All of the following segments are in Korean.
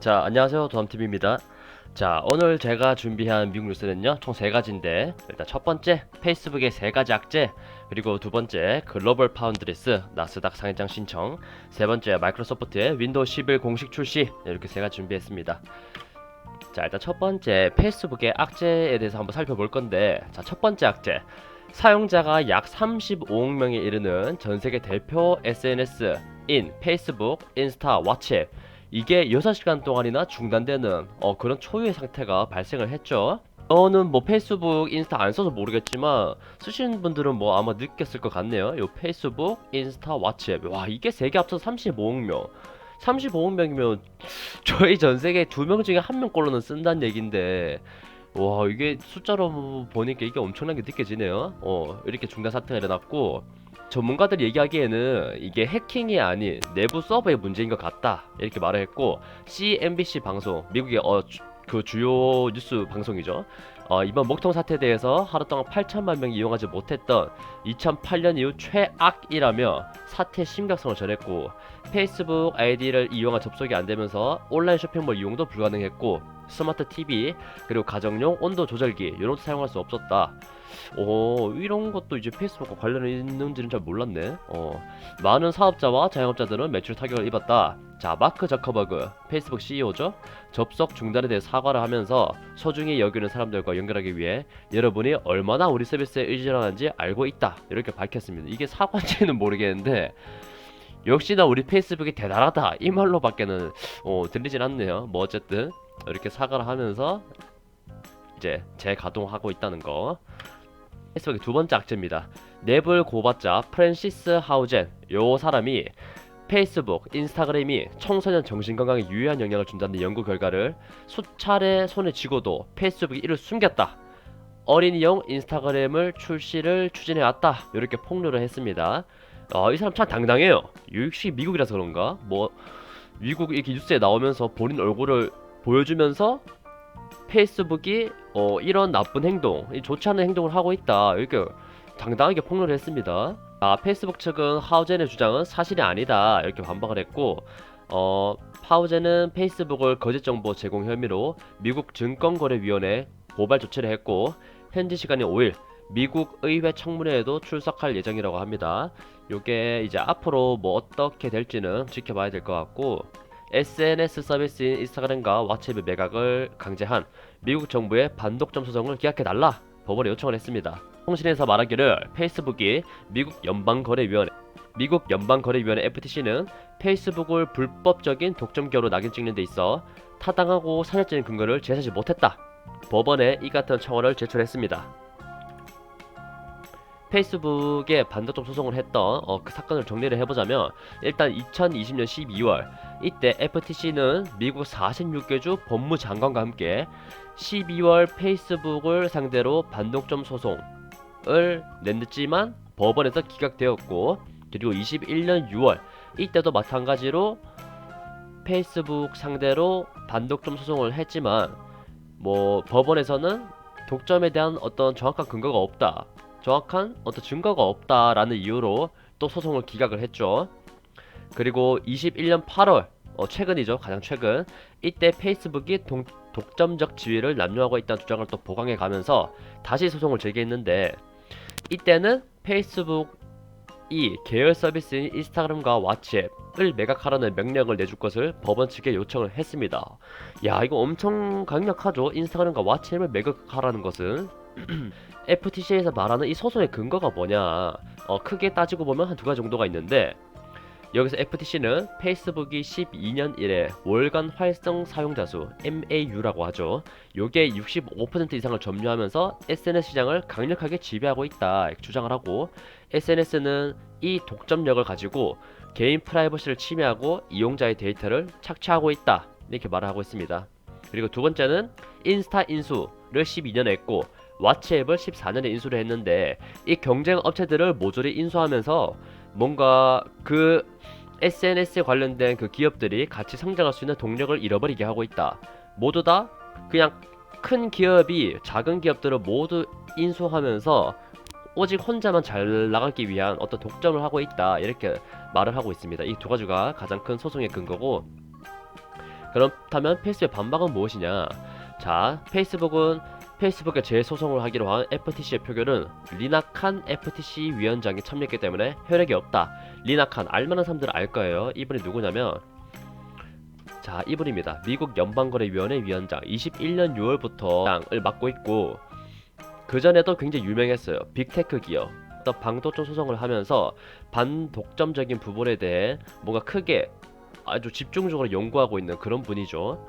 자, 안녕하세요. 도함TV입니다. 자, 오늘 제가 준비한 미국 뉴스는요, 총 3가지인데, 일단 첫 번째, 페이스북의 3가지 악재, 그리고 두 번째, 글로벌 파운드리스, 나스닥 상해장 신청, 세 번째, 마이크로소프트의 윈도우 11 공식 출시, 이렇게 3가지 준비했습니다. 자, 일단 첫 번째, 페이스북의 악재에 대해서 한번 살펴볼 건데, 자, 첫 번째 악재. 사용자가 약 35억 명에 이르는 전 세계 대표 SNS인 페이스북, 인스타, 왓츠앱, 이게 6시간 동안이나 중단되는 그런 초유의 상태가 발생을 했죠. 저는 뭐 페이스북, 인스타 안 써서 모르겠지만 쓰시는 분들은 뭐 아마 느꼈을 것 같네요. 요 페이스북, 인스타, 왓츠앱, 와, 이게 세 개 합쳐서 35억 명. 35억 명이면 저희 전 세계 2명 중에 1명꼴로는 쓴다는 얘긴데, 와, 이게 숫자로 보니까 이게 엄청나게 느껴지네요. 이렇게 중단 사태가 일어났고, 전문가들이 얘기하기에는 이게 해킹이 아닌 내부 서버의 문제인 것 같다, 이렇게 말을 했고, CNBC 방송, 미국의 그 주요 뉴스 방송이죠. 이번 목통 사태에 대해서 하루 동안 8천만 명이 이용하지 못했던 2008년 이후 최악이라며 사태의 심각성을 전했고, 페이스북 아이디를 이용한 접속이 안되면서 온라인 쇼핑몰 이용도 불가능했고, 스마트 TV 그리고 가정용 온도 조절기 이런 것도 사용할 수 없었다. 이런 것도 이제 페이스북과 관련이 있는지는 잘 몰랐네. 많은 사업자와 자영업자들은 매출 타격을 입었다. 자, 마크 저커버그 페이스북 CEO죠. 접속 중단에 대해 사과를 하면서 소중히 여기는 사람들과 연결하기 위해 여러분이 얼마나 우리 서비스에 의존하는지 알고 있다, 이렇게 밝혔습니다. 이게 사과인지는 모르겠는데, 역시나 우리 페이스북이 대단하다, 이 말로밖에는 들리진 않네요. 뭐 어쨌든 이렇게 사과를 하면서 이제 재가동하고 있다는 거. 페이스북의 두 번째 악재입니다. 내부를 고봤자 프랜시스 하우젠, 요 사람이 페이스북, 인스타그램이 청소년 정신건강에 유해한 영향을 준다는 연구 결과를 수차례 손에 쥐고도 페이스북이 이를 숨겼다. 어린이용 인스타그램을 출시를 추진해왔다, 이렇게 폭로를 했습니다. 이 사람 참 당당해요. 역시 미국이라서 그런가? 뭐 미국 이렇게 뉴스에 나오면서 본인 얼굴을 보여주면서 페이스북이 이런 나쁜 행동, 좋지 않은 행동을 하고 있다, 이렇게 당당하게 폭로를 했습니다. 페이스북 측은 하우젠의 주장은 사실이 아니다, 이렇게 반박을 했고, 하우젠은 페이스북을 거짓 정보 제공 혐의로 미국 증권거래위원회에 고발 조치를 했고, 현지 시간이 5일 미국 의회 청문회에도 출석할 예정이라고 합니다. 요게 이제 앞으로 뭐 어떻게 될지는 지켜봐야 될 것 같고, SNS 서비스인 인스타그램과 왓츠앱의 매각을 강제한 미국 정부의 반독점 소송을 기각해달라 법원에 요청을 했습니다. 통신에서 말하기를 페이스북이 미국 연방거래위원회 FTC는 페이스북을 불법적인 독점 기업으로 낙인 찍는 데 있어 타당하고 사실적인 근거를 제시하지 못했다, 법원에 이 같은 청원을 제출했습니다. 페이스북에 반독점 소송을 했던 그 사건을 정리를 해보자면, 일단 2020년 12월 이때 FTC는 미국 46개 주 법무장관과 함께 12월 페이스북을 상대로 반독점 소송을 냈지만 법원에서 기각되었고, 그리고 21년 6월 이때도 마찬가지로 페이스북 상대로 반독점 소송을 했지만 뭐 법원에서는 독점에 대한 어떤 정확한 근거가 없다, 정확한 어떤 증거가 없다라는 이유로 또 소송을 기각을 했죠. 그리고 21년 8월, 최근이죠, 가장 최근, 이때 페이스북이 독점적 지위를 남용하고 있다는 주장을 또 보강해 가면서 다시 소송을 제기했는데, 이때는 페이스북이 계열 서비스인 인스타그램과 왓츠앱을 매각하라는 명령을 내줄 것을 법원 측에 요청을 했습니다. 야, 이거 엄청 강력하죠. 인스타그램과 왓츠앱을 매각하라는 것은. FTC에서 말하는 이 소송의 근거가 뭐냐, 크게 따지고 보면 한 두 가지 정도가 있는데, 여기서 FTC는 페이스북이 12년 이래 월간 활성 사용자 수 MAU라고 하죠, 요게 65% 이상을 점유하면서 SNS 시장을 강력하게 지배하고 있다, 주장을 하고, SNS는 이 독점력을 가지고 개인 프라이버시를 침해하고 이용자의 데이터를 착취하고 있다, 이렇게 말을 하고 있습니다. 그리고 두 번째는 인스타 인수를 12년에 했고 왓츠앱을 14년에 인수를 했는데, 이 경쟁 업체들을 모조리 인수하면서 뭔가 그 SNS에 관련된 그 기업들이 같이 성장할 수 있는 동력을 잃어버리게 하고 있다. 모두 다 그냥 큰 기업이 작은 기업들을 모두 인수하면서 오직 혼자만 잘 나가기 위한 어떤 독점을 하고 있다, 이렇게 말을 하고 있습니다. 이 두 가지가 가장 큰 소송의 근거고, 그렇다면 페이스북의 반박은 무엇이냐? 자, 페이스북에 재소송을 하기로 한 FTC의 표결은 리나칸 FTC 위원장이 참여했기 때문에 효력이 없다. 리나칸 알만한 사람들은 알 거예요. 이분이 누구냐면 자, 이분입니다. 미국 연방거래위원회 위원장. 21년 6월부터 장을 맡고 있고 그 전에도 굉장히 유명했어요. 빅테크 기업 어떤 방독점 소송을 하면서 반독점적인 부분에 대해 뭔가 크게 아주 집중적으로 연구하고 있는 그런 분이죠.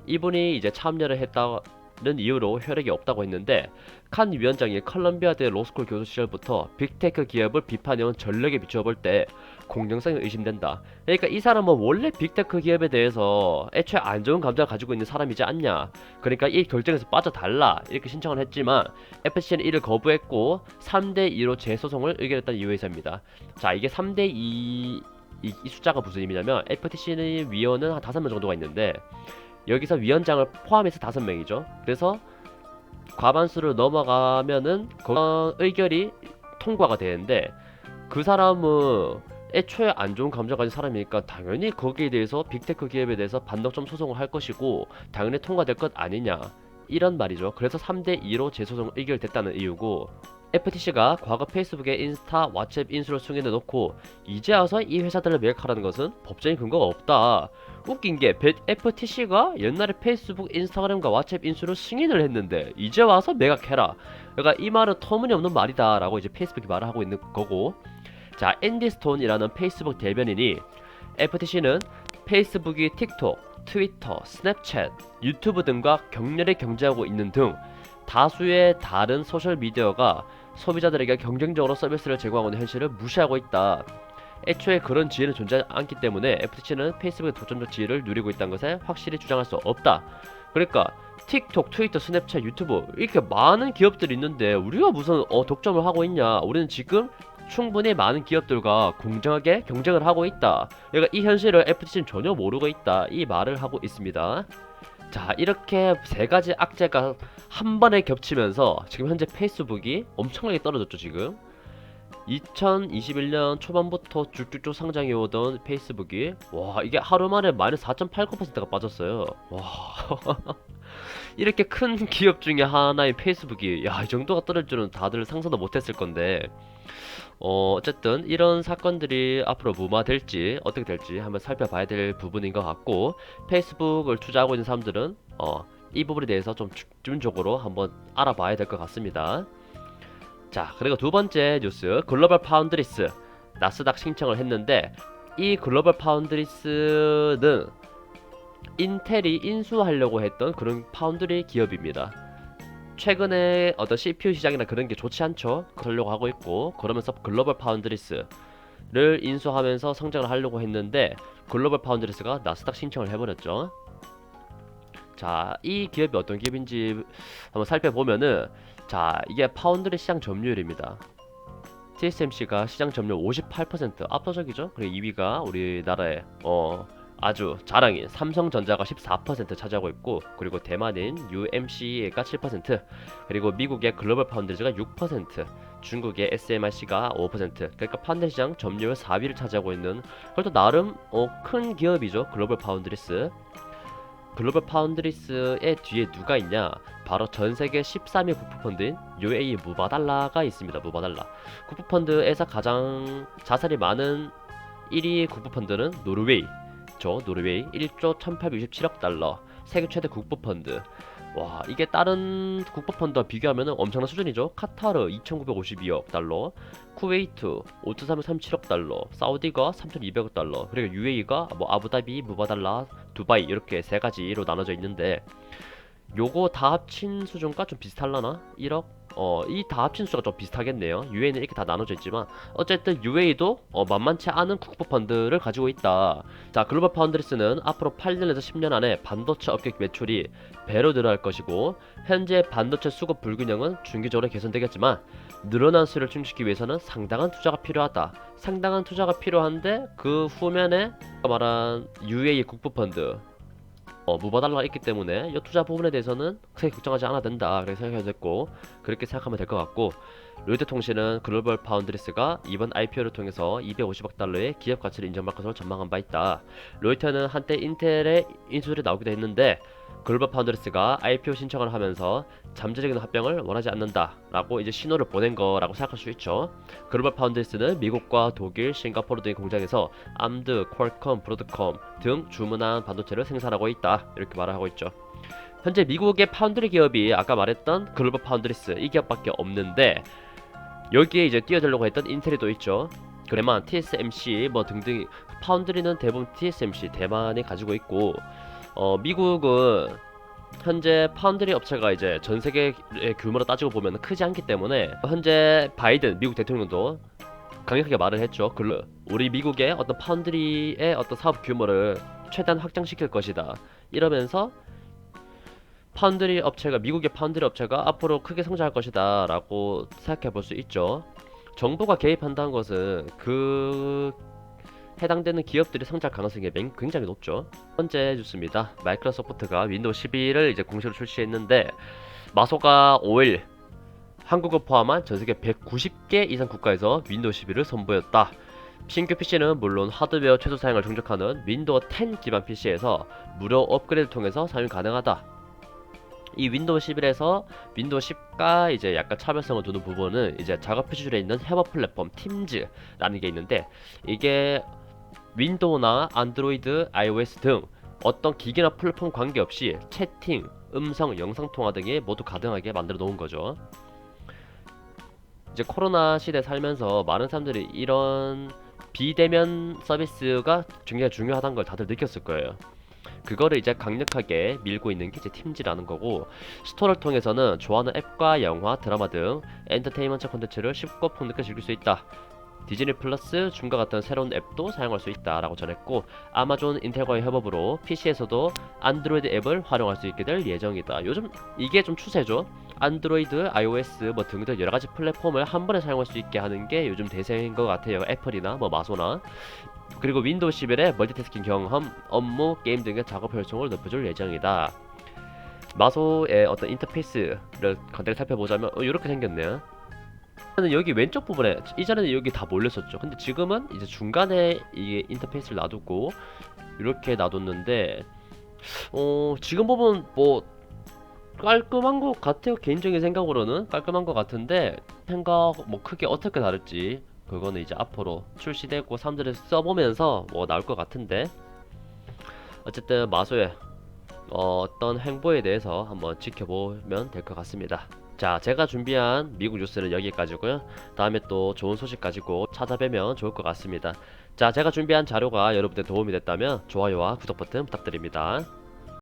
이분이 이제 참여를 했다는 이유로 효력이 없다고 했는데 칸 위원장이 컬럼비아대 로스쿨 교수 시절부터 빅테크 기업을 비판해온 전력에 비추어 볼 때 공정성이 의심된다. 그러니까 이 사람은 원래 빅테크 기업에 대해서 애초에 안 좋은 감정을 가지고 있는 사람이지 않냐. 그러니까 이 결정에서 빠져달라 이렇게 신청을 했지만 FC는 이를 거부했고 3대2로 재소송을 의결했다는 이유에서입니다. 자, 이게 3대2 이 숫자가 무슨 의미냐면 FTC 위원은 한 5명 정도가 있는데 여기서 위원장을 포함해서 5명이죠. 그래서 과반수를 넘어가면은 의결이 통과가 되는데 그 사람은 애초에 안 좋은 감정 가진 사람이니까 당연히 거기에 대해서 빅테크 기업에 대해서 반독점 소송을 할 것이고 당연히 통과될 것 아니냐 이런 말이죠. 그래서 3대2로 재소송 의결됐다는 이유고 FTC가 과거 페이스북의 인스타, 왓츠앱 인수를 승인해 놓고 이제 와서 이 회사들을 매각하라는 것은 법적인 근거가 없다. 웃긴 게 FTC가 옛날에 페이스북, 인스타그램과 왓츠앱 인수를 승인을 했는데 이제 와서 매각해라. 그러니까 이 말은 터무니없는 말이다 라고 이제 페이스북이 말을 하고 있는 거고, 자, 앤디 스톤이라는 페이스북 대변인이 FTC는 페이스북이 틱톡, 트위터, 스냅챗, 유튜브 등과 격렬히 경쟁하고 있는 등 다수의 다른 소셜미디어가 소비자들에게 경쟁적으로 서비스를 제공하고 있는 현실을 무시하고 있다. 애초에 그런 지혜는 존재하지 않기 때문에 FTC는 페이스북의 독점적 지위를 누리고 있다는 것을 확실히 주장할 수 없다. 그러니까 틱톡, 트위터, 스냅챗, 유튜브 이렇게 많은 기업들이 있는데 우리가 무슨 독점을 하고 있냐. 우리는 지금 충분히 많은 기업들과 공정하게 경쟁을 하고 있다. 그러니까 이 현실을 FTC는 전혀 모르고 있다. 이 말을 하고 있습니다. 자, 이렇게 세 가지 악재가 한 번에 겹치면서 지금 현재 페이스북이 엄청나게 떨어졌죠. 지금 2021년 초반부터 쭉쭉쭉 상장해 오던 페이스북이 와, 이게 하루 만에 마이너스 4.89%가 빠졌어요. 와. 이렇게 큰 기업 중에 하나인 페이스북이 이 정도가 떨어질 줄은 다들 상상도 못했을 건데 어쨌든 이런 사건들이 앞으로 무마될지 어떻게 될지 한번 살펴봐야 될 부분인 것 같고, 페이스북을 투자하고 있는 사람들은 이 부분에 대해서 좀 집중적으로 한번 알아봐야 될 것 같습니다. 자, 그리고 두 번째 뉴스, 글로벌 파운드리스 나스닥 신청을 했는데 이 글로벌 파운드리스는 인텔이 인수하려고 했던 그런 파운드리 기업입니다. 최근에 어떤 CPU 시장이나 그런 게 좋지 않죠. 그러려고 하고 있고, 그러면서 글로벌 파운드리스를 인수하면서 성장을 하려고 했는데 글로벌 파운드리스가 나스닥 신청을 해버렸죠. 자, 이 기업이 어떤 기업인지 한번 살펴보면은, 자, 이게 파운드리 시장 점유율입니다. TSMC가 시장 점유율 58%, 압도적이죠. 그리고 2위가 우리나라의 아주 자랑인 삼성전자가 14% 차지하고 있고, 그리고 대만인 UMC가 7%, 그리고 미국의 글로벌 파운드리즈가 6%, 중국의 SMIC가 5%, 그러니까 파운드리 시장 점유율 4위를 차지하고 있는, 그것도 나름 큰 기업이죠. 글로벌 파운드리스. 글로벌 파운드리스의 뒤에 누가 있냐? 바로 전세계 13위 국부펀드인 UAE 무바달라가 있습니다. 무바달라. 국부펀드에서 가장 자산이 많은 1위 국부펀드는 노르웨이. 노르웨이 1조 1867억 달러, 세계 최대 국부펀드. 와, 이게 다른 국부펀드와 비교하면 엄청난 수준이죠. 카타르 2952억 달러, 쿠웨이트 5337억 달러, 사우디가 3200억 달러, 그리고 UAE가 아부다비, 무바달라, 두바이 이렇게 세 가지로 나눠져 있는데, 요거 다 합친 수준과 좀 비슷할라나? 1억? 이 다 합친 수가 좀 비슷하겠네요. UAE는 이렇게 다 나눠져 있지만 어쨌든 UAE도 만만치 않은 국부펀드를 가지고 있다. 자, 글로벌 파운드리스는 앞으로 8년에서 10년 안에 반도체 업계 매출이 배로 늘어날 것이고, 현재 반도체 수급 불균형은 중기적으로 개선되겠지만 늘어난 수를 충족시키기 위해서는 상당한 투자가 필요하다. 상당한 투자가 필요한데 그 후면에 말한 UAE 국부펀드 무바달라가 있기 때문에 이 투자 부분에 대해서는 크게 걱정하지 않아도 된다. 그렇게 생각해도 됐고, 그렇게 생각하면 될 것 같고, 로이터 통신은 글로벌 파운드리스가 이번 IPO를 통해서 250억 달러의 기업 가치를 인정받을 것으로 전망한 바 있다. 로이터는 한때 인텔의 인수들이 나오기도 했는데 글로벌 파운드리스가 IPO 신청을 하면서 잠재적인 합병을 원하지 않는다라고 이제 신호를 보낸 거라고 생각할 수 있죠. 글로벌 파운드리스는 미국과 독일, 싱가포르 등의 공장에서 암드, 퀄컴, 브로드컴 등 주문한 반도체를 생산하고 있다. 이렇게 말을 하고 있죠. 현재 미국의 파운드리 기업이 아까 말했던 글로벌 파운드리스 이 기업밖에 없는데 여기에 이제 뛰어들려고 했던 인텔이 또 있죠. 대만, TSMC 뭐 등등 파운드리는 대부분 TSMC 대만이 가지고 있고 미국은 현재 파운드리 업체가 이제 전 세계의 규모로 따지고 보면 크지 않기 때문에 현재 바이든 미국 대통령도 강력하게 말을 했죠. 우리 미국의 어떤 파운드리의 어떤 사업 규모를 최대한 확장시킬 것이다. 이러면서 파운드리 업체가 미국의 파운드리 업체가 앞으로 크게 성장할 것이다 라고 생각해 볼 수 있죠. 정부가 개입한다는 것은 그 해당되는 기업들이 성장 가능성이 굉장히 높죠. 첫 번째 뉴스입니다. 마이크로소프트가 윈도우 11을 이제 공식으로 출시했는데 마소가 5일 한국을 포함한 전세계 190개 이상 국가에서 윈도우 11을 선보였다. 신규 PC는 물론 하드웨어 최소 사양을 충족하는 윈도우 10 기반 PC에서 무료 업그레이드 통해서 사용 가능하다. 이 윈도우 11에서 윈도우 10과 이제 약간 차별성을 두는 부분은 이제 작업 표준에 있는 협업 플랫폼 팀즈라는 게 있는데 이게 윈도우나 안드로이드, iOS 등 어떤 기기나 플랫폼 관계없이 채팅, 음성, 영상 통화 등이 모두 가능하게 만들어 놓은 거죠. 이제 코로나 시대 살면서 많은 사람들이 이런 비대면 서비스가 굉장히 중요하다는 걸 다들 느꼈을 거예요. 그거를 이제 강력하게 밀고 있는 게 이제 팀즈라는 거고, 스토어를 통해서는 좋아하는 앱과 영화, 드라마 등 엔터테인먼트 콘텐츠를 쉽고 폭넓게 즐길 수 있다. 디즈니 플러스, 줌과 같은 새로운 앱도 사용할 수 있다라고 전했고, 아마존 인텔과의 협업으로 PC에서도 안드로이드 앱을 활용할 수 있게 될 예정이다. 요즘 이게 좀 추세죠. 안드로이드, iOS 뭐 등등 여러가지 플랫폼을 한 번에 사용할 수 있게 하는 게 요즘 대세인 것 같아요. 애플이나 뭐 마소나. 그리고 윈도우 11의 멀티태스킹 경험, 업무, 게임 등의 작업 효율성을 높여줄 예정이다. 마소의 어떤 인터페이스를 간단히 살펴보자면 이렇게 생겼네요. 여기 왼쪽 부분에 이전에는 여기 다 몰렸었죠. 근데 지금은 이제 중간에 이 인터페이스를 놔두고 이렇게 놔뒀는데 지금 보면 뭐 깔끔한 것 같아요. 개인적인 생각으로는 깔끔한 것 같은데 생각 뭐 크게 어떻게 다를지 그거는 이제 앞으로 출시되고 사람들이 써보면서 뭐 나올 것 같은데, 어쨌든 마소의 어떤 행보에 대해서 한번 지켜보면 될 것 같습니다. 자, 제가 준비한 미국 뉴스는 여기까지고요. 다음에 또 좋은 소식 가지고 찾아뵈면 좋을 것 같습니다. 자, 제가 준비한 자료가 여러분들 도움이 됐다면 좋아요와 구독 버튼 부탁드립니다.